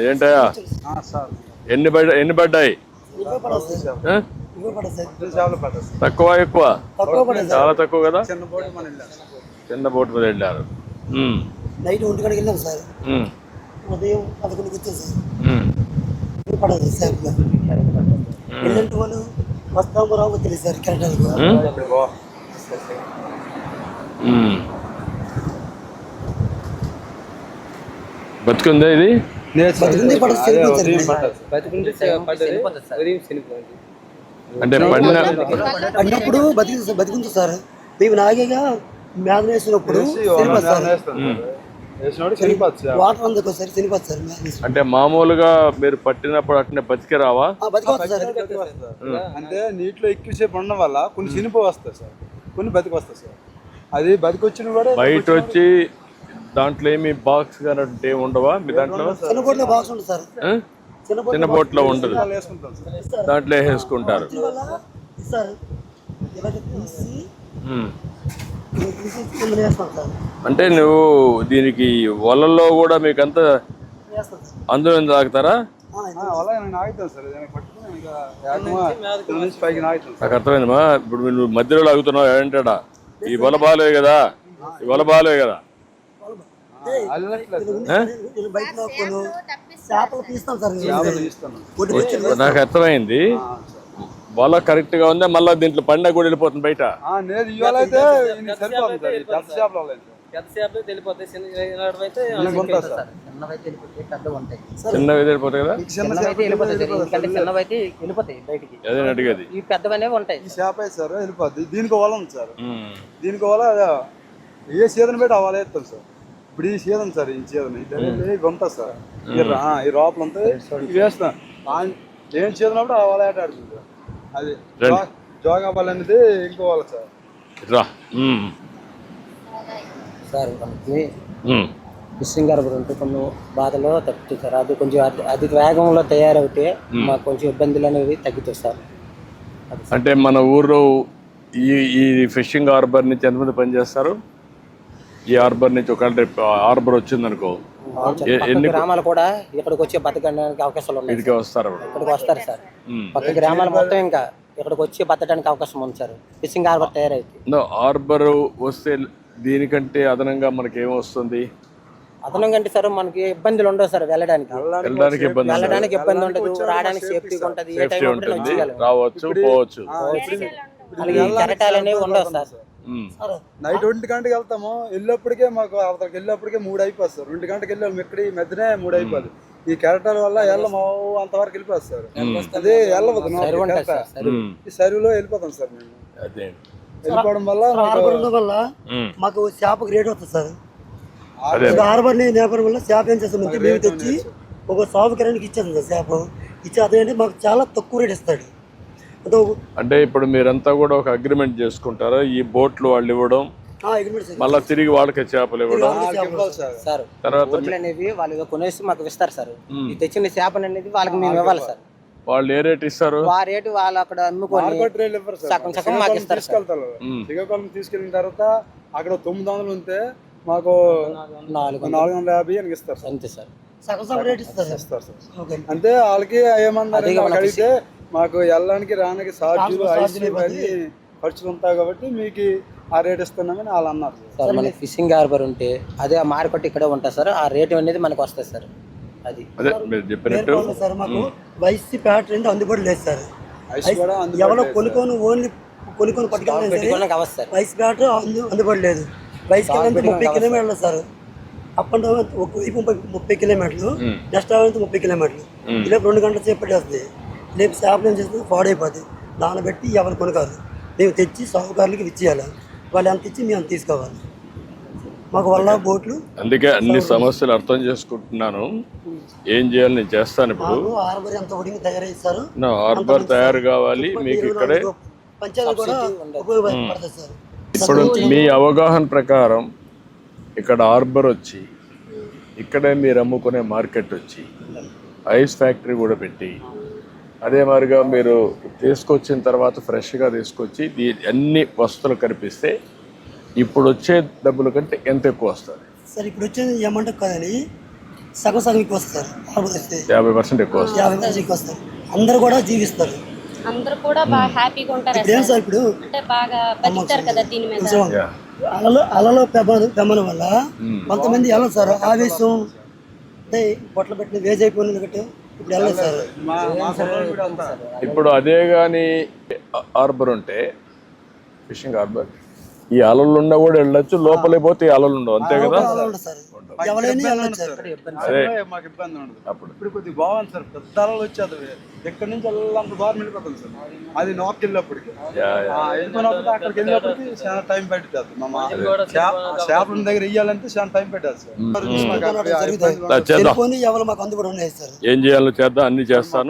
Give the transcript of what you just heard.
ఏంటయ్యా ఎన్ని పడ్డాయి? తక్కువ ఎక్కువ? చాలా తక్కువ కదా. చిన్న బోట్ మీద వెళ్ళారు. నైట్ 1 గంటకి వెళ్ళాం సార్. ఉదయం 11కి వచ్చాం సార్. పడదు సార్. వెళ్ళంటే వాళ్ళు వస్తాము రావు తెలియదు సార్. కరెక్ట్ బతుకుందా ఇది? అంటే పడినప్పుడు బతికింది సార్. మేము నాగేగా మేఘన వేసినప్పుడు వాటర్ అందుకు సార్ చనిపోతుంది సార్. అంటే మామూలుగా మీరు పట్టినప్పుడు అట్నే బతికి రావా? అంటే నీటిలో ఎక్కువసేపు ఉండడం వల్ల కొన్ని చనిపో వస్తాయి సార్, కొన్ని బతికి వస్తాయి సార్. అది బతికి వచ్చిన కూడా బయట వచ్చి దాంట్లో ఏమి బాక్స్ కానీ ఉండవా మీ దాంట్లో? చిన్న బోట్లో బాక్స్ ఉంటుంది సార్. చిన్న బోట్లో ఉండదు, దాంట్లో వేసుకుంటారు. అంటే నువ్వు దీనికి వలల్లో కూడా మీకు అంతా అందులో తాగుతారా? నాకు అర్థమైందమ్మా. ఇప్పుడు నువ్వు మధ్యలో లాగుతున్నావు ఏంటాడా? ఈ వల బాలే కదా, ఈ వల బాలే కదా. నాకు అర్థమైంది. వల కరెక్ట్ గా ఉందా? మళ్ళీ దీంట్లో పండుగ కూడా వెళ్ళిపోతుంది బయట. చిన్నవి వెళ్ళిపోతాయి కదా. అదే అడిగేది. దీనికి వల ఉంది సార్. దీనికి వల ఏ సీజన్ పెట్టి అవ్వాలి వేస్తాం సార్. ఇప్పుడు ఈ సీజన్ సార్, ఈ సీజన్ ఇవి ఉంటుంది సార్. ఈ రోపలు ఉంటాయి, ఇవి వేస్తాం. ఏం సీజన్ అప్పుడు ఆ వల ఆట ఆడుతుంది. అది జోగా బాల్ అనేది ఇంకోవాలి సార్. సార్ మనకి ఫిషింగ్ హార్బర్ ఉంటే కొన్ని బాధలో తగ్గుతుంది సార్. అది కొంచెం అధిక వేగంలో తయారవుతే మాకు కొంచెం ఇబ్బందులు అనేవి తగ్గుతాయి సార్. అంటే మన ఊర్లో ఈ ఫిషింగ్ హార్బర్ నుంచి ఎంతమంది పనిచేస్తారు? ఈ హార్బర్ నుంచి ఒకవేళ రేపు హార్బర్ వచ్చింది అనుకో, ఎన్ని గ్రామాలు కూడా ఇక్కడికి వచ్చి బతకడానికి అవకాశాలు ఉన్నాయి. ఇక్కడికి వస్తారు సార్. పక్క గ్రామాలు మొత్తం ఇంకా ఇక్కడికి వచ్చి బతకడానికి అవకాశం ఉంది సార్. ఫిషింగ్ హార్బర్ తయారైతే. హార్బర్ వస్తే దీనికంటే అదనంగా మనకి ఏమొస్తుంది? అదనంగా అంటే సార్ మనకి ఇబ్బందులు ఉండవు సార్. వెళ్ళడానికి ఇబ్బంది ఉండదు, రావడానికి సేఫ్టీ ఉంటుంది. ఏ టైం రావచ్చు పోవచ్చు. కెరటాలు అనేవి ఉండవు సార్. నైట్ 2 గంటకి వెళ్తాము, వెళ్ళేప్పటికే మాకు అవతలకి వెళ్ళేప్పటికే 3 అయిపోతుంది సార్. 2 గంటకి వెళ్ళాము, ఎక్కడి మధ్యనే 3 అయిపోతుంది. ఈ కెరటాల వల్ల వెళ్ళము అంతవరకు వెళ్ళిపోతుంది సార్. అదే వెళ్ళవద్దు, ఈ సరువులో వెళ్ళిపోతాం సార్. మేము వెళ్ళిపోవడం వల్ల మాకు చేపకు రేట్ వస్తుంది సార్. హార్బర్ నేపథ్యం వల్ల చేప ఏం చేస్తామంటే మేము తెచ్చి ఒక సాగు కిరానికి ఇచ్చేది సార్. చేప ఇచ్చి అదేంటే మాకు చాలా తక్కువ రేట్ ఇస్తాడు. అంటే ఇప్పుడు మీరంతా కూడా ఒక అగ్రిమెంట్ చేసుకుంటారా? ఈ బోట్లు వాళ్ళు ఇవ్వడం, మళ్ళీ తిరిగి వాళ్ళకి చేపలు ఇవ్వడం, తర్వాత వాళ్ళు కొనేసి మాకు ఇస్తారు సార్. తెచ్చిన చేపలు అనేది వాళ్ళకి మేము ఇవ్వాలి సార్. వాళ్ళు ఏ రేట్ ఇస్తారు? ఆ రేటు వాళ్ళు అక్కడ అమ్ముకొని సగం మాకు ఇస్తారు. శ్రీకాకుళం తీసుకెళ్ళిన తర్వాత అక్కడ 900 ఉంటే మాకు 450 అని ఇస్తారు సార్. అంతే సార్. ఇస్తారు సార్. అంటే వాళ్ళకి ఏమన్నారు అడిగితే మాకు వెళ్ళడానికి రానికి ఛార్జీలు ఖర్చులు ఉంటాయి కాబట్టి మీకు ఆ రేట్ ఇస్తున్నామని వాళ్ళు అన్నారు సార్. మనకి ఫిషింగ్ హార్బర్ ఉంటే అదే ఆ మార్కెట్ ఇక్కడ ఉంటుంది సార్. ఆ రేటు అనేది మనకు వస్తుంది సార్. అది సార్ మాకు వైసీ ప్యాటర్న్ అందుబాటులో లేదు సార్. ఎవరో కొనుక్కొని ఓన్లీ కొనుక్కొని పట్టుకెళ్ళి సార్. వైసీ ప్యాటర్ అందుబాటు లేదు. వైసీ 30 కిలోమీటర్లు సార్. అప్ అండ్ డౌన్ ఒక వైపు 30 కిలోమీటర్లు, నెక్స్ట్ అవంతా 30 కిలోమీటర్లు. ఇలా 2 గంటల సేపు పట్టేస్తుంది. రేపు చేపలు ఏం చేస్తుంది, పాడైపోతుంది. దాన్ని బట్టి ఎవరు కొనుక్కోదు. మేము తెచ్చి సాగుకారులకి ఇచ్చేయాలి. వాళ్ళు ఎంత ఇచ్చి మేము అంత తీసుకోవాలి. మాకు వల్ల బోట్లు. అందుకే అన్ని సమస్యలు అర్థం చేసుకుంటున్నాను. ఏం చేయాలి నేను చేస్తాను. ఇప్పుడు హార్బర్ ఎంత ఒడికి తయారైస్తారు. హార్బర్ తయారు కావాలి మీకు ఇక్కడే. పంచాయతీ కూడా ఉపయోగపడుతుంది సార్. ఇప్పుడు మీ అవగాహన ప్రకారం ఇక్కడ హార్బర్ వచ్చి ఇక్కడే మీరు అమ్ముకునే మార్కెట్ వచ్చి ఐస్ ఫ్యాక్టరీ కూడా పెట్టి అదే మాదిరిగా మీరు తీసుకొచ్చిన తర్వాత ఫ్రెష్గా తీసుకొచ్చి అన్ని వస్తువులు కనిపిస్తే ఇప్పుడు వచ్చే డబ్బుల కంటే ఎంత ఎక్కువ వస్తుంది సార్? ఇప్పుడు వచ్చేది ఏమంటే కదండి, సగం సగం ఎక్కువ వస్తారు హార్బర్ వస్తే 50% ఎక్కువ వస్తుంది. 50% ఎక్కువ వస్తారు. అందరు కూడా జీవిస్తారు. అందరూ కూడా బాగా హ్యాపీగా ఉంటారు ఇప్పుడు ఏం సార్ ఇప్పుడు అంటే బాగా బతుకుతారు కదా దీని మీద. కొంచెం Yeah. అలలో పెమ్మనం వల్ల కొంతమంది వెళ్ళదు సార్. ఆవేశం అంటే బొట్టలు పెట్టిన వేజ్ అయిపోయిన ఒకటి ఇప్పుడు వెళ్ళదు సార్. ఇప్పుడు అదే కానీ హార్బర్ ఉంటే ఫిషింగ్ హార్బర్ ఈ అలలు ఉన్నా కూడా వెళ్ళొచ్చు, లోపలికి పోతే ఈ అలలు ఉండవు, అంతే కదా. అలా ఉండదు సార్. ఎవరైనా వెళ్ళదు సార్. అదే మాకు ఇబ్బంది ఉండదు. అప్పుడు ఇప్పుడు కొద్దిగా బాగుంది సార్. పెద్ద అలలు వచ్చేది ఎక్కడి నుంచి అంత దూరం వెళ్ళిపోతుంది సార్. అది నోకి వెళ్ళినప్పటికి వెళ్ళిపోయినప్పుడు అక్కడికి వెళ్ళినప్పటికి చాలా టైం పట్టింది. చేపల దగ్గర ఇయ్యాలంటే చాలా టైం పెట్టాలి సార్. చేద్దాం, ఎవరు మాకు అందుబాటులో ఉన్నాయి సార్. ఏం చేయాలో చేద్దాం, అన్ని చేస్తాను.